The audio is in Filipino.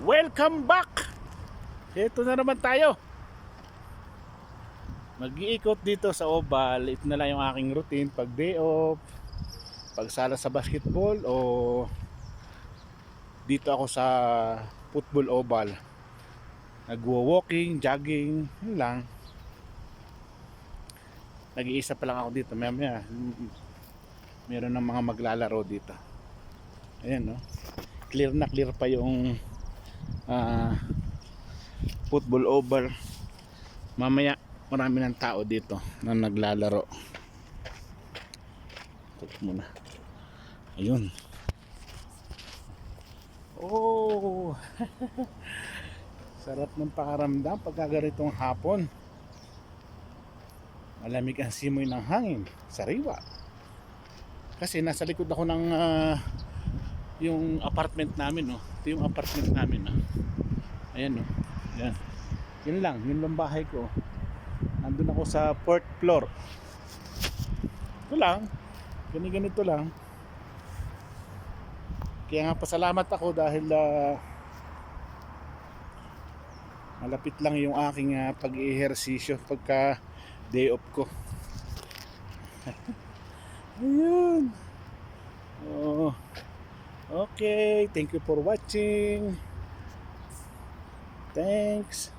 Welcome back! Ito na naman tayo. Mag-iikot dito sa Oval. Ito na lang yung aking routine pag day off, pag sala sa basketball, o dito ako sa football oval. Nagwo-walking, jogging, yun lang. Nag-iisa pa lang ako dito. Maya meron ng mga maglalaro dito. Ayan, no? Clear na clear pa yung football oval. Mamaya marami ng tao dito na naglalaro. Ito muna. Ayun. Oh. Sarap ng pakaramdam pagka ganitong hapon. Malamig ang simoy ng hangin, sariwa. Kasi nasa likod ako ng yung apartment namin, no. Ito yung apartment namin, no. Ayan, no. Ayan. Yun lang bahay ko. Nandun ako sa 4th floor. Ito lang. Ganito lang. Kaya nga pasalamat ako dahil malapit lang yung aking pag-ehersisyo pagka day off ko. Ayun. Oh. Okay, thank you for watching. Thanks.